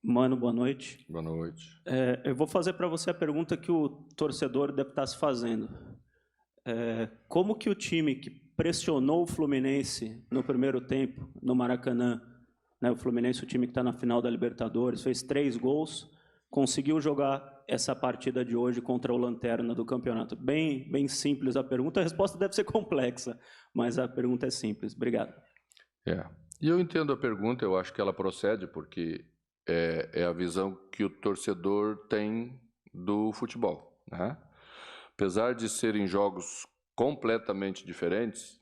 Mano, boa noite. Boa noite. Eu vou fazer para você a pergunta que o torcedor deve estar se fazendo. Como que o time que pressionou o Fluminense no primeiro tempo, no Maracanã, né, o Fluminense, o time que está na final da Libertadores, fez 3 gols, conseguiu jogar essa partida de hoje contra o Lanterna do campeonato? Bem simples a pergunta. A resposta deve ser complexa, mas a pergunta é simples. Obrigado. E eu entendo a pergunta, eu acho que ela procede, porque é a visão que o torcedor tem do futebol, né? Apesar de serem jogos completamente diferentes,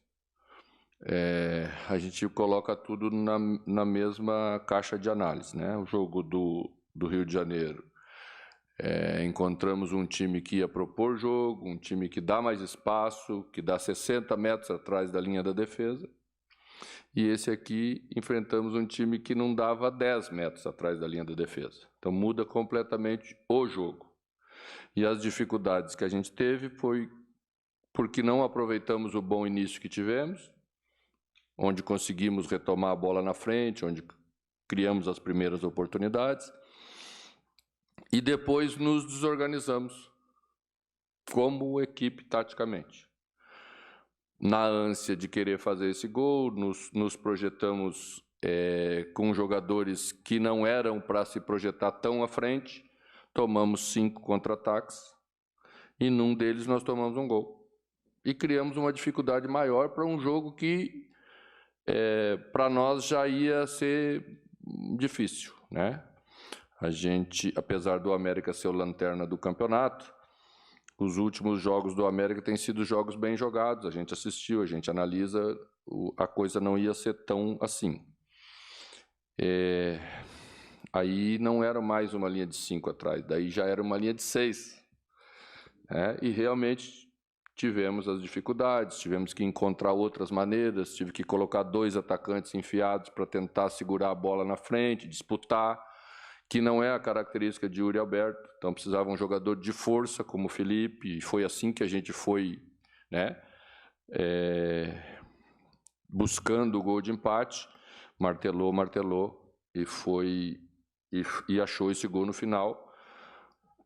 a gente coloca tudo na mesma caixa de análise, né? O jogo do Rio de Janeiro, encontramos um time que ia propor jogo, um time que dá mais espaço, que dá 60 metros atrás da linha da defesa. E esse aqui, enfrentamos um time que não dava 10 metros atrás da linha da defesa. Então, muda completamente o jogo. E as dificuldades que a gente teve foi porque não aproveitamos o bom início que tivemos, onde conseguimos retomar a bola na frente, onde criamos as primeiras oportunidades, e depois nos desorganizamos como equipe taticamente. Na ânsia de querer fazer esse gol, nos projetamos com jogadores que não eram para se projetar tão à frente, tomamos 5 contra-ataques, e num deles nós tomamos um gol. E criamos uma dificuldade maior para um jogo que, para nós, já ia ser difícil, né? A gente, apesar do América ser o lanterna do campeonato, os últimos jogos do América têm sido jogos bem jogados, a gente assistiu, a gente analisa, a coisa não ia ser tão assim. Aí não era mais uma linha de 5 atrás, daí já era uma linha de 6. E realmente tivemos as dificuldades, tivemos que encontrar outras maneiras, tive que colocar 2 atacantes enfiados para tentar segurar a bola na frente, disputar, que não é a característica de Yuri Alberto, então precisava um jogador de força como o Felipe, e foi assim que a gente foi, né, buscando o gol de empate, martelou, e achou esse gol no final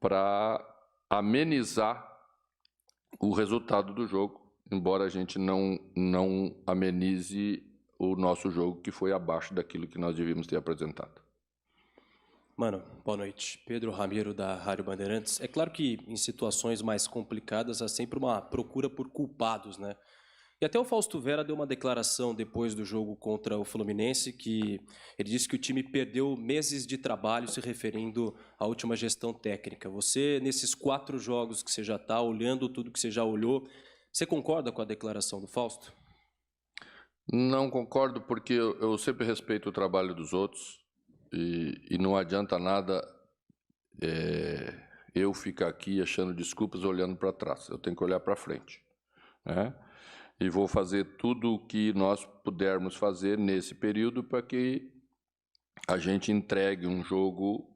para amenizar o resultado do jogo, embora a gente não amenize o nosso jogo, que foi abaixo daquilo que nós devíamos ter apresentado. Mano, boa noite. Pedro Ramiro, da Rádio Bandeirantes. É claro que em situações mais complicadas há sempre uma procura por culpados, né? E até o Fausto Vera deu uma declaração depois do jogo contra o Fluminense, que ele disse que o time perdeu meses de trabalho se referindo à última gestão técnica. Você, nesses 4 jogos que você já está, olhando tudo que você já olhou, você concorda com a declaração do Fausto? Não concordo, porque eu sempre respeito o trabalho dos outros, e não adianta nada eu ficar aqui achando desculpas olhando para trás. Eu tenho que olhar para frente, né? E vou fazer tudo o que nós pudermos fazer nesse período para que a gente entregue um jogo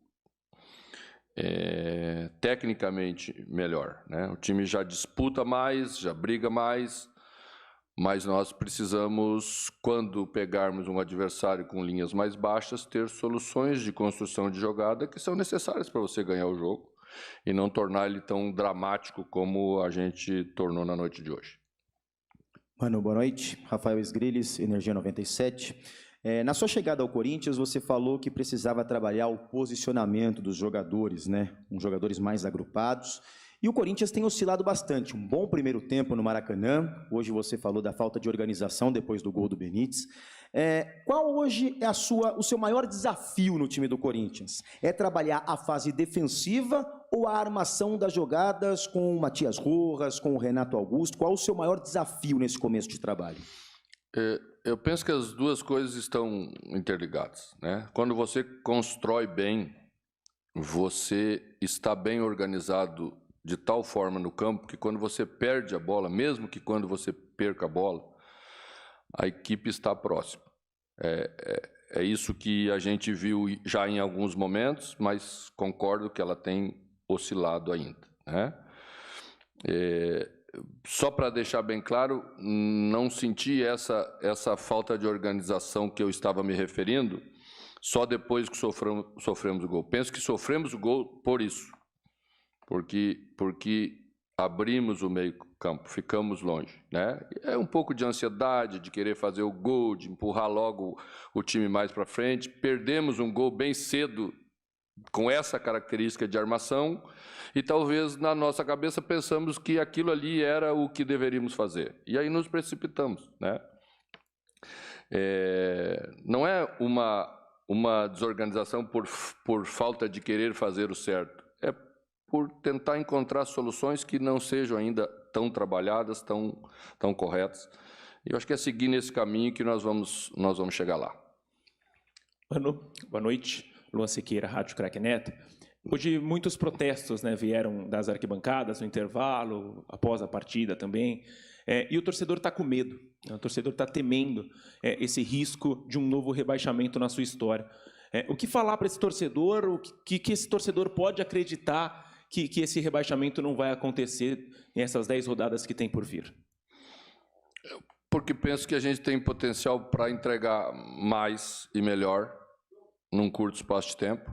tecnicamente melhor, né? O time já disputa mais, já briga mais, mas nós precisamos, quando pegarmos um adversário com linhas mais baixas, ter soluções de construção de jogada que são necessárias para você ganhar o jogo e não tornar ele tão dramático como a gente tornou na noite de hoje. Mano, boa noite. Rafael Esgriles, Energia 97. Na sua chegada ao Corinthians, você falou que precisava trabalhar o posicionamento dos jogadores, né? Uns jogadores mais agrupados. E o Corinthians tem oscilado bastante. Um bom primeiro tempo no Maracanã. Hoje você falou da falta de organização depois do gol do Benítez. Qual hoje é o seu maior desafio no time do Corinthians? É trabalhar a fase defensiva ou a armação das jogadas com o Matias Rojas, com o Renato Augusto? Qual o seu maior desafio nesse começo de trabalho? Eu penso que as duas coisas estão interligadas, né? Quando você constrói bem, você está bem organizado de tal forma no campo que quando você perde a bola, mesmo que quando você perca a bola, a equipe está próxima. É isso que a gente viu já em alguns momentos, mas concordo que ela tem oscilado ainda, né? Só para deixar bem claro, não senti essa falta de organização que eu estava me referindo só depois que sofremos o gol. Penso que sofremos o gol por isso, porque abrimos o meio-campo, ficamos longe, né? É um pouco de ansiedade, de querer fazer o gol, de empurrar logo o time mais para frente. Perdemos um gol bem cedo com essa característica de armação e talvez na nossa cabeça pensamos que aquilo ali era o que deveríamos fazer. E aí nos precipitamos, né? Não é uma desorganização por falta de querer fazer o certo, é por tentar encontrar soluções que não sejam ainda tão trabalhadas, tão corretas. E eu acho que é seguir nesse caminho que nós vamos chegar lá. Mano, boa noite. Luan Siqueira, Rádio Craque Neto. Hoje muitos protestos, né, vieram das arquibancadas no intervalo, após a partida também, e o torcedor está com medo, né, o torcedor está temendo esse risco de um novo rebaixamento na sua história. O que falar para esse torcedor, o que esse torcedor pode acreditar que esse rebaixamento não vai acontecer nessas 10 rodadas que tem por vir? Porque penso que a gente tem potencial para entregar mais e melhor num curto espaço de tempo.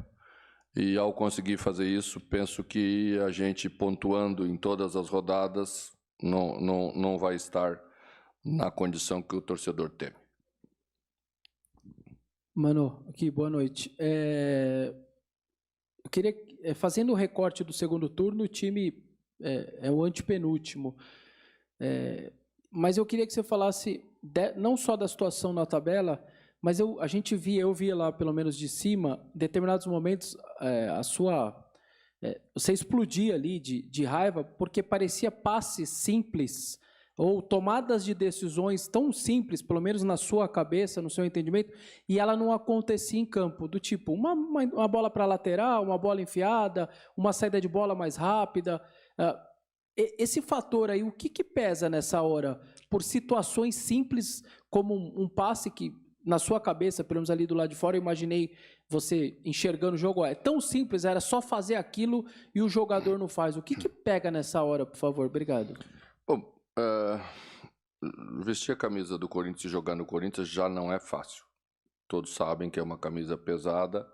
E, ao conseguir fazer isso, penso que a gente, pontuando em todas as rodadas, não vai estar na condição que o torcedor teme. Mano, aqui, boa noite. Eu queria, fazendo o recorte do segundo turno, o time é o antepenúltimo. Mas eu queria que você falasse não só da situação na tabela, mas eu via lá, pelo menos de cima, em determinados momentos, você explodia ali de raiva, porque parecia passes simples, ou tomadas de decisões tão simples, pelo menos na sua cabeça, no seu entendimento, e ela não acontecia em campo, do tipo, uma bola para a lateral, uma bola enfiada, uma saída de bola mais rápida. Esse fator aí, o que pesa nessa hora? Por situações simples, como um passe que, na sua cabeça, pelo menos ali do lado de fora, eu imaginei você enxergando o jogo. É tão simples, era só fazer aquilo e o jogador não faz. O que pega nessa hora, por favor? Obrigado. Bom, vestir a camisa do Corinthians e jogar no Corinthians já não é fácil. Todos sabem que é uma camisa pesada.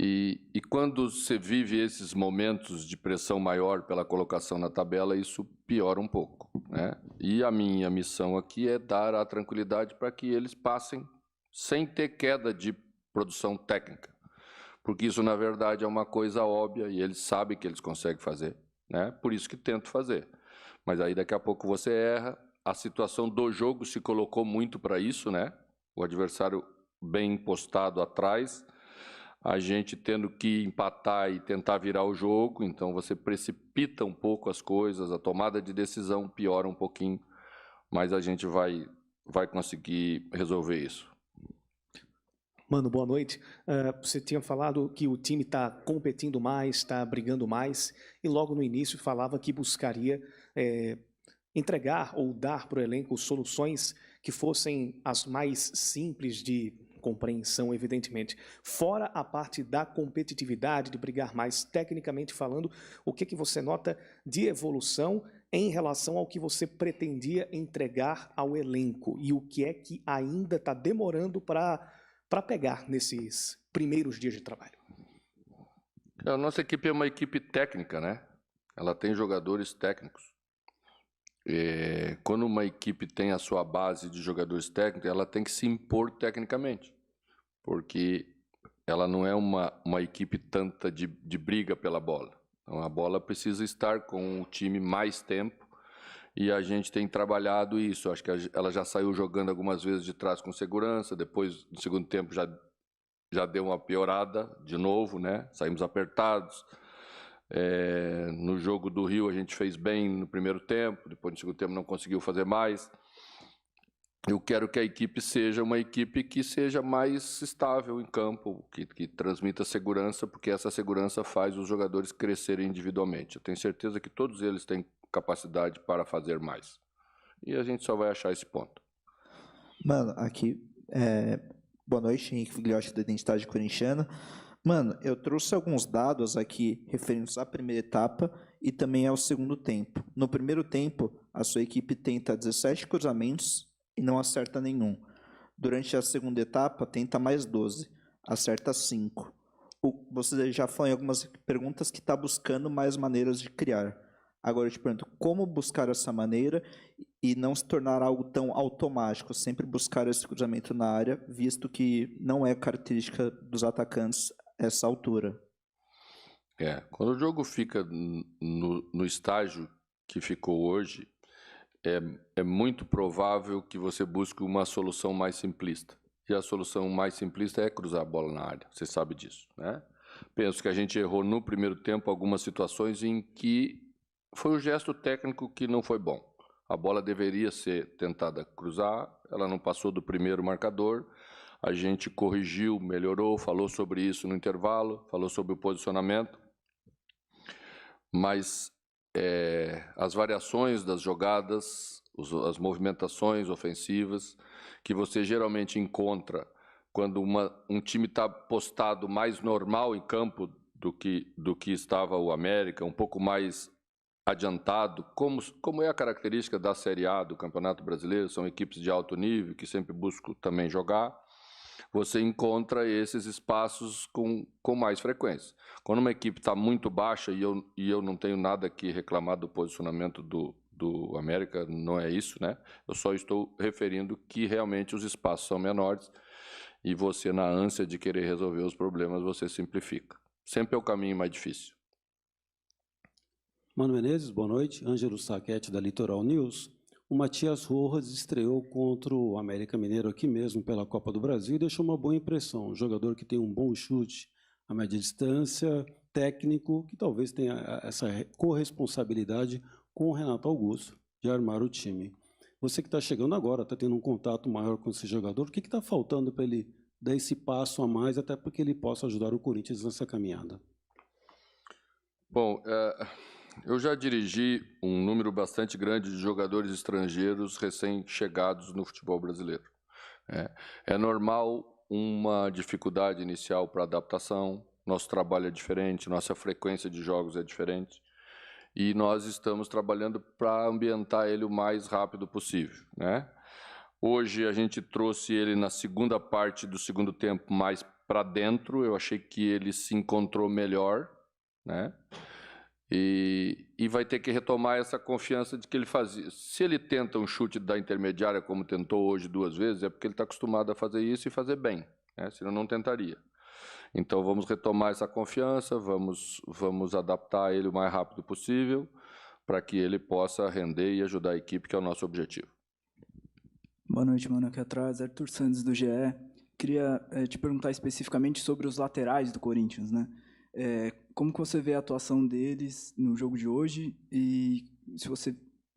E quando você vive esses momentos de pressão maior pela colocação na tabela, isso piora um pouco, né? E a minha missão aqui é dar a tranquilidade para que eles passem sem ter queda de produção técnica. Porque isso, na verdade, é uma coisa óbvia e eles sabem que eles conseguem fazer, né? Por isso que tento fazer. Mas aí daqui a pouco você erra. A situação do jogo se colocou muito para isso, né? O adversário bem postado atrás, a gente tendo que empatar e tentar virar o jogo, então você precipita um pouco as coisas, a tomada de decisão piora um pouquinho, mas a gente vai conseguir resolver isso. Mano, boa noite. Você tinha falado que o time está competindo mais, está brigando mais, e logo no início falava que buscaria entregar ou dar para o elenco soluções que fossem as mais simples de compreensão, evidentemente. Fora a parte da competitividade, de brigar mais tecnicamente falando, o que você nota de evolução em relação ao que você pretendia entregar ao elenco e o que é que ainda está demorando para pegar nesses primeiros dias de trabalho? A nossa equipe é uma equipe técnica, né? Ela tem jogadores técnicos. Quando uma equipe tem a sua base de jogadores técnicos, ela tem que se impor tecnicamente, porque ela não é uma equipe tanta de briga pela bola. Então, a bola precisa estar com o time mais tempo e a gente tem trabalhado isso. Acho que ela já saiu jogando algumas vezes de trás com segurança, depois, no segundo tempo, já deu uma piorada de novo, né? Saímos apertados. No jogo do Rio a gente fez bem no primeiro tempo, depois no segundo tempo não conseguiu fazer mais. Eu quero que a equipe seja uma equipe que seja mais estável em campo, que transmita segurança, porque essa segurança faz os jogadores crescerem individualmente. Eu tenho certeza que todos eles têm capacidade para fazer mais. E a gente só vai achar esse ponto. Mano, aqui, boa noite, Henrique Figliotti da Identidade Corintiana. Mano, eu trouxe alguns dados aqui referentes à primeira etapa e também ao segundo tempo. No primeiro tempo, a sua equipe tenta 17 cruzamentos e não acerta nenhum. Durante a segunda etapa, tenta mais 12. acerta 5. Você já falou em algumas perguntas que está buscando mais maneiras de criar. Agora eu te pergunto, como buscar essa maneira e não se tornar algo tão automático, sempre buscar esse cruzamento na área, visto que não é característica dos atacantes essa altura? Quando o jogo fica no estágio que ficou hoje, é muito provável que você busque uma solução mais simplista. E a solução mais simplista é cruzar a bola na área, você sabe disso, né? Penso que a gente errou no primeiro tempo algumas situações em que foi o gesto técnico que não foi bom. A bola deveria ser tentada cruzar, ela não passou do primeiro marcador, a gente corrigiu, melhorou, falou sobre isso no intervalo, falou sobre o posicionamento, mas as variações das jogadas, as movimentações ofensivas que você geralmente encontra quando um time está postado mais normal em campo do que estava o América, um pouco mais adiantado, como é a característica da Série A do Campeonato Brasileiro, são equipes de alto nível que sempre buscam também jogar, você encontra esses espaços com mais frequência. Quando uma equipe está muito baixa, e eu não tenho nada que reclamar do posicionamento do América, não é isso, né? Eu só estou referindo que realmente os espaços são menores e você, na ânsia de querer resolver os problemas, você simplifica. Sempre é o caminho mais difícil. Mano Menezes, boa noite. Ângelo Saquete, da Litoral News. O Matias Rojas estreou contra o América Mineiro aqui mesmo pela Copa do Brasil e deixou uma boa impressão. Um jogador que tem um bom chute a média distância, técnico, que talvez tenha essa corresponsabilidade com o Renato Augusto de armar o time. Você que está chegando agora, está tendo um contato maior com esse jogador, o que está faltando para ele dar esse passo a mais, até para que ele possa ajudar o Corinthians nessa caminhada? Bom, eu já dirigi um número bastante grande de jogadores estrangeiros recém-chegados no futebol brasileiro. É normal uma dificuldade inicial para adaptação, nosso trabalho é diferente, nossa frequência de jogos é diferente, e nós estamos trabalhando para ambientar ele o mais rápido possível, né? Hoje a gente trouxe ele na segunda parte do segundo tempo mais para dentro, eu achei que ele se encontrou melhor, né? E vai ter que retomar essa confiança de que ele fazia. Se ele tenta um chute da intermediária, como tentou hoje 2 vezes, é porque ele está acostumado a fazer isso e fazer bem, né? Senão não tentaria. Então vamos retomar essa confiança, vamos adaptar ele o mais rápido possível para que ele possa render e ajudar a equipe, que é o nosso objetivo. Boa noite, mano. Aqui atrás, Arthur Santos, do GE. Queria te perguntar especificamente sobre os laterais do Corinthians, né? Como que você vê a atuação deles no jogo de hoje e se você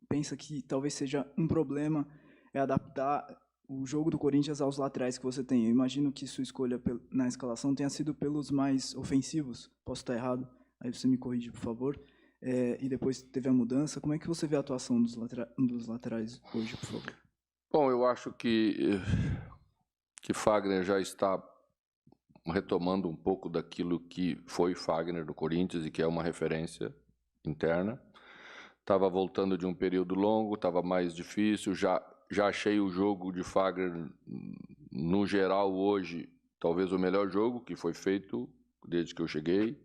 pensa que talvez seja um problema adaptar o jogo do Corinthians aos laterais que você tem? Eu imagino que sua escolha na escalação tenha sido pelos mais ofensivos. Posso estar errado? Aí você me corrige, por favor. E depois teve a mudança. Como é que você vê a atuação dos laterais hoje, por favor? Bom, eu acho que Fagner já está retomando um pouco daquilo que foi Fagner do Corinthians e que é uma referência interna. Estava voltando de um período longo, estava mais difícil, já achei o jogo de Fagner, no geral, hoje, talvez o melhor jogo que foi feito desde que eu cheguei.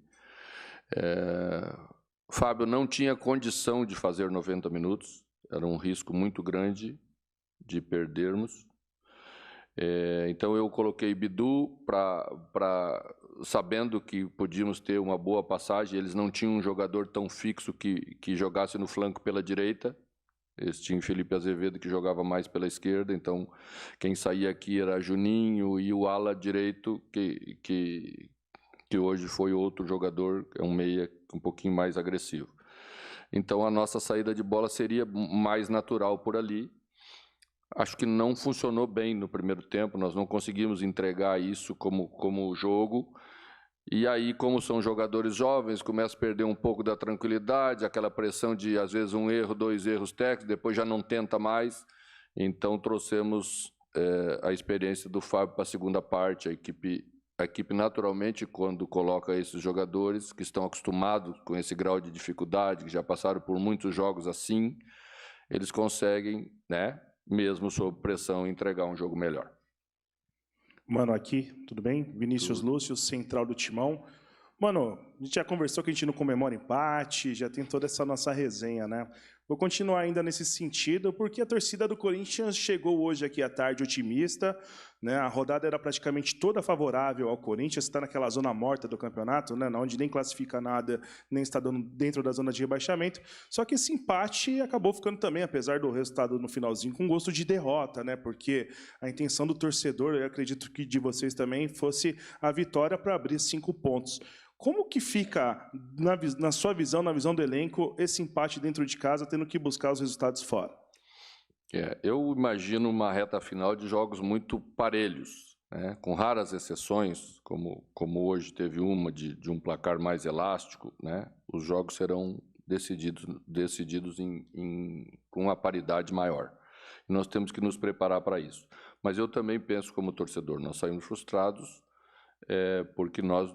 Fábio não tinha condição de fazer 90 minutos, era um risco muito grande de perdermos. Então eu coloquei Bidu sabendo que podíamos ter uma boa passagem. Eles não tinham um jogador tão fixo que jogasse no flanco pela direita. Eles tinham Felipe Azevedo, que jogava mais pela esquerda, então quem saía aqui era Juninho e o ala direito, que hoje foi outro jogador, é um meia um pouquinho mais agressivo. Então a nossa saída de bola seria mais natural por ali. Acho que não funcionou bem no primeiro tempo, nós não conseguimos entregar isso como jogo. E aí, como são jogadores jovens, começa a perder um pouco da tranquilidade, aquela pressão de, às vezes, 1 erro, 2 erros técnicos, depois já não tenta mais. Então, trouxemos a experiência do Fábio para a segunda parte. A equipe, naturalmente, quando coloca esses jogadores que estão acostumados com esse grau de dificuldade, que já passaram por muitos jogos assim, eles conseguem, né, mesmo sob pressão, entregar um jogo melhor. Mano, aqui, tudo bem? Vinícius Lúcio, central do Timão. Mano, a gente já conversou que a gente não comemora empate, já tem toda essa nossa resenha, né? Vou continuar ainda nesse sentido, porque a torcida do Corinthians chegou hoje aqui à tarde otimista, né? A rodada era praticamente toda favorável ao Corinthians, está naquela zona morta do campeonato, né? Onde nem classifica nada, nem está dentro da zona de rebaixamento. Só que esse empate acabou ficando também, apesar do resultado no finalzinho, com gosto de derrota, né? Porque a intenção do torcedor, eu acredito que de vocês também, fosse a vitória para abrir 5 pontos. Como que fica, na sua visão, na visão do elenco, esse empate dentro de casa, tendo que buscar os resultados fora? Eu imagino uma reta final de jogos muito parelhos, né? Com raras exceções, como hoje teve uma de um placar mais elástico, né? Os jogos serão decididos com uma paridade maior. E nós temos que nos preparar para isso. Mas eu também penso como torcedor, nós saímos frustrados, porque nós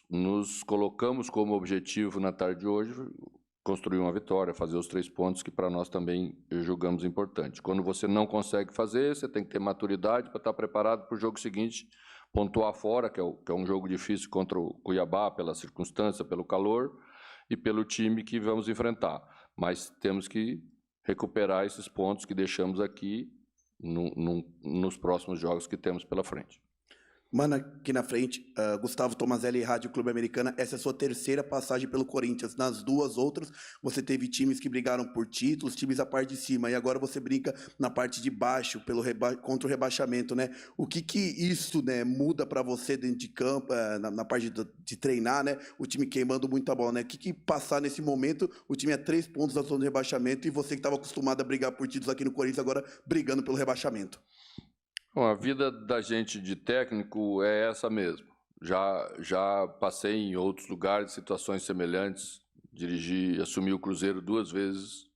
nos colocamos como objetivo na tarde de hoje construir uma vitória, fazer os 3 pontos que para nós também julgamos importante. Quando você não consegue fazer, você tem que ter maturidade para estar preparado para o jogo seguinte, pontuar fora, que é um jogo difícil contra o Cuiabá, pela circunstância, pelo calor e pelo time que vamos enfrentar. Mas temos que recuperar esses pontos que deixamos aqui nos próximos jogos que temos pela frente. Mano, aqui na frente, Gustavo Tomazelli, Rádio Clube Americana. Essa é a sua terceira passagem pelo Corinthians. Nas 2 outras, você teve times que brigaram por títulos, times da parte de cima, e agora você briga na parte de baixo contra o rebaixamento, né? O que isso, né, muda para você dentro de campo, na parte de treinar, né? O time queimando muita bola, né? O que passar nesse momento, o time é 3 pontos da zona de rebaixamento e você que estava acostumado a brigar por títulos aqui no Corinthians, agora brigando pelo rebaixamento? Bom, a vida da gente de técnico é essa mesmo. Já passei em outros lugares, situações semelhantes, assumi o Cruzeiro 2 vezes,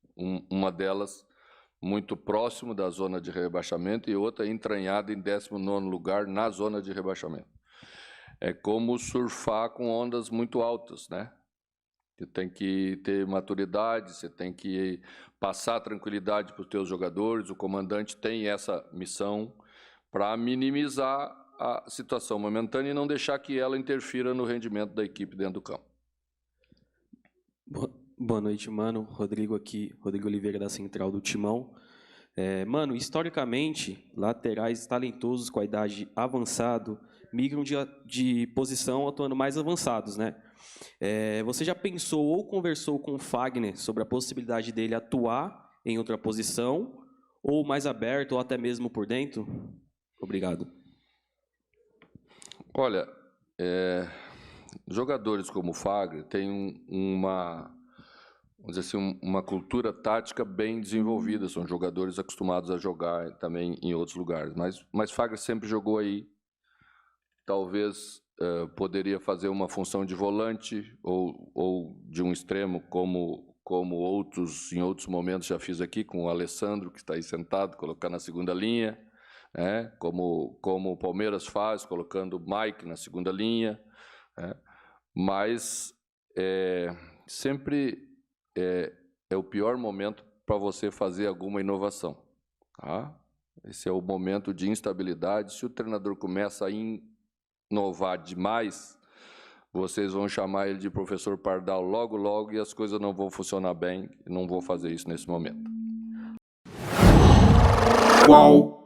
uma delas muito próximo da zona de rebaixamento e outra entranhada em 19º lugar na zona de rebaixamento. É como surfar com ondas muito altas, né? Você tem que ter maturidade, você tem que passar tranquilidade para os teus jogadores, o comandante tem essa missão para minimizar a situação momentânea e não deixar que ela interfira no rendimento da equipe dentro do campo. Boa noite, mano. Rodrigo aqui, Rodrigo Oliveira da Central do Timão. Mano, historicamente, laterais talentosos com a idade avançada migram de posição atuando mais avançados, né? Você já pensou ou conversou com o Fagner sobre a possibilidade dele atuar em outra posição, ou mais aberto, ou até mesmo por dentro? Obrigado. Olha, jogadores como o Fagner têm vamos dizer assim, uma cultura tática bem desenvolvida, são jogadores acostumados a jogar também em outros lugares, mas Fagner sempre jogou aí, talvez poderia fazer uma função de volante ou de um extremo, como em outros momentos já fiz aqui com o Alessandro, que está aí sentado, colocar na segunda linha, como o Palmeiras faz, colocando o Mike na segunda linha, mas sempre é o pior momento para você fazer alguma inovação. Tá? Esse é o momento de instabilidade. Se o treinador começa a inovar demais, vocês vão chamar ele de professor Pardal logo e as coisas não vão funcionar bem. Não vou fazer isso nesse momento. Qual?